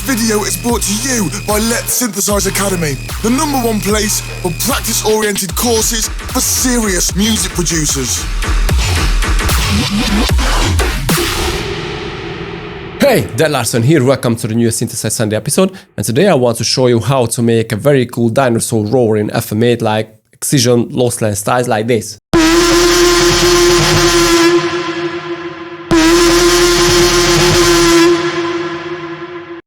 video is brought to you by Letsynthisize Academy, the #1 place for practice-oriented courses for serious music producers. Hey, Larson here, welcome to the new Synthesize Sunday episode, and today I want to show you how to make a very cool Dinosaur roar in FM8 like Excision, lossless styles like this.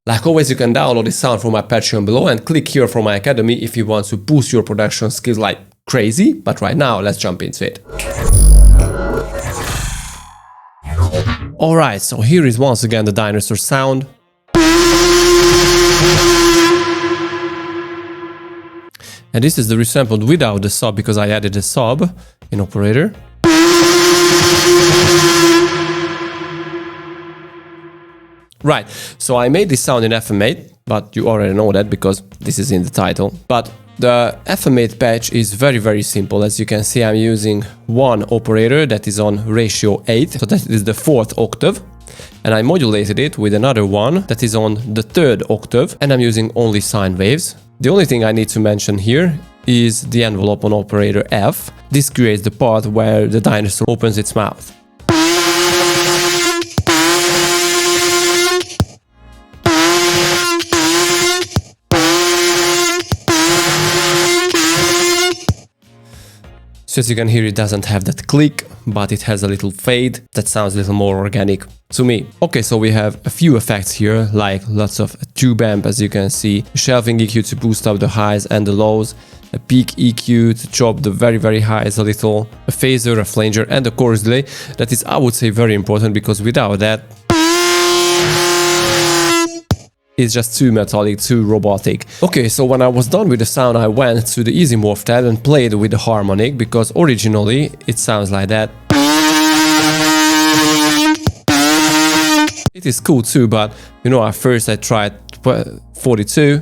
Like always, you can download this sound from my Patreon below and click here for my academy if you want to boost your production skills like crazy, but right now let's jump into it. Alright, so here is once again the Dinosaur sound. And this is the resampled without the sub because I added a sub in operator. Right, so I made this sound in FM8, but you already know that because this is in the title. But the FM8 patch is very simple. As you can see, I'm using one operator that is on ratio 8, so that is the 4th octave. And I modulated it with another one that is on the 3rd octave, and I'm using only sine waves. The only thing I need to mention here is the envelope on operator F. This creates the part where the dinosaur opens its mouth. So as you can hear, it doesn't have that click, but it has a little fade that sounds a little more organic to me. Okay, so we have a few effects here, like lots of tube amp, as you can see, a shelving EQ to boost up the highs and the lows, a peak EQ to chop the very highs a little, a phaser, a flanger, and a chorus delay. That is, I would say, very important because without that, it's just too metallic, too robotic. Okay, so when I was done with the sound, I went to the Easy Morph tab and played with the harmonic because originally it sounds like that. It is cool too, but you know, at first I tried 42,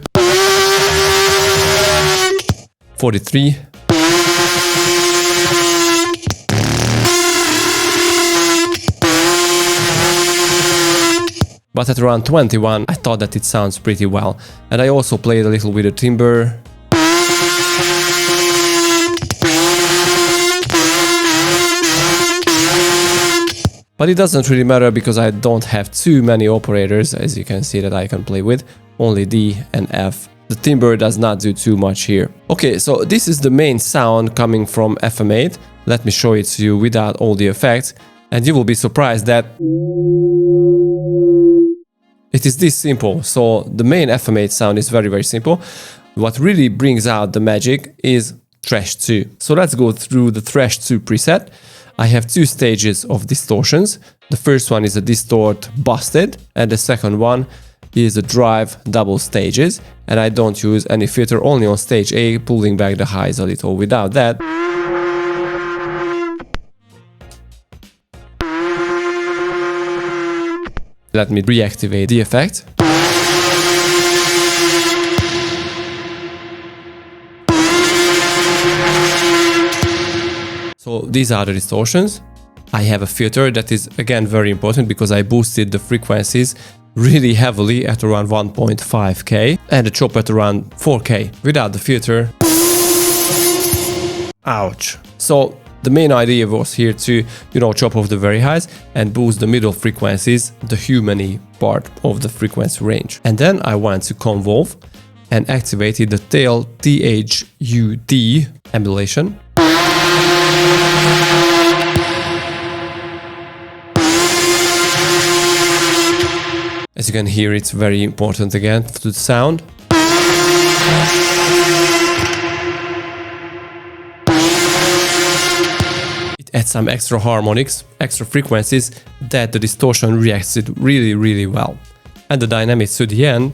43. But at around 21, I thought that it sounds pretty well. And I also played a little with the timbre. But it doesn't really matter because I don't have too many operators, as you can see, that I can play with. Only D and F. The timbre does not do too much here. Okay, so this is the main sound coming from FM8. Let me show it to you without all the effects. And you will be surprised that it is this simple. So the main FM8 sound is very simple. What really brings out the magic is Thresh 2. So let's go through the Thresh 2 preset. I have 2 stages of distortions. The first one is a distort busted, and the second one is a drive double stages. And I don't use any filter, only on stage A, pulling back the highs a little. Without that, let me reactivate the effect. So these are the distortions. I have a filter that is again very important because I boosted the frequencies really heavily at around 1.5K and the chop at around 4K. Without the filter, ouch. So the main idea was here to, you know, chop off the very highs and boost the middle frequencies, the humany part of the frequency range. And then I went to Convolve and activated the tail THUD emulation. As you can hear, it's very important again to the sound. Add some extra harmonics, extra frequencies that the distortion reacts it really well. And the dynamics to the end.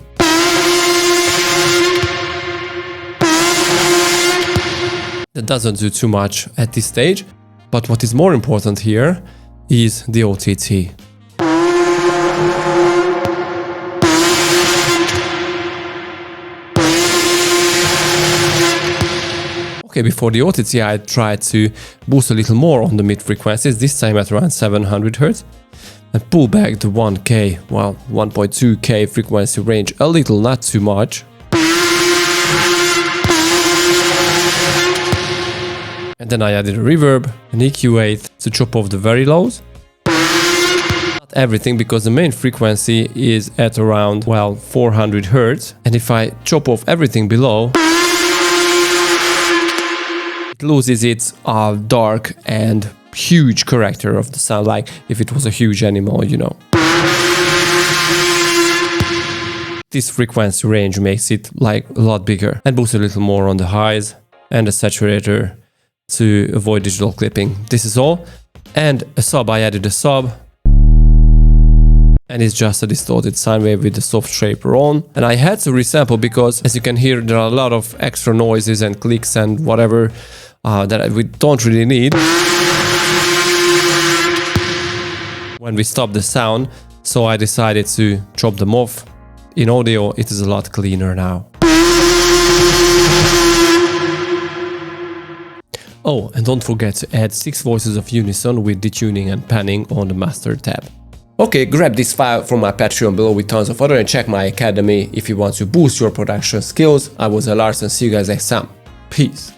That doesn't do too much at this stage, but what is more important here is the OTT. Okay, before the OTT I tried to boost a little more on the mid frequencies, this time at around 700 Hz. and pull back the 1K, well, 1.2K frequency range a little, not too much. And then I added a reverb, an EQ8 to chop off the very lows. Not everything, because the main frequency is at around, well, 400 Hz. And if I chop off everything below, it loses its dark and huge character of the sound, like if it was a huge animal, you know. This frequency range makes it like a lot bigger, and boost a little more on the highs, and a saturator to avoid digital clipping. This is all. And a sub, I added a sub, and it's just a distorted sine wave with the soft shaper on. And I had to resample because, as you can hear, there are a lot of extra noises and clicks and whatever that we don't really need when we stop the sound. So I decided to chop them off. In audio, it is a lot cleaner now. Oh, and don't forget to add 6 voices of unison with detuning and panning on the master tab. Okay, grab this file from my Patreon below with tons of other, and check my academy if you want to boost your production skills. I was Lars, and see you guys next time. Peace.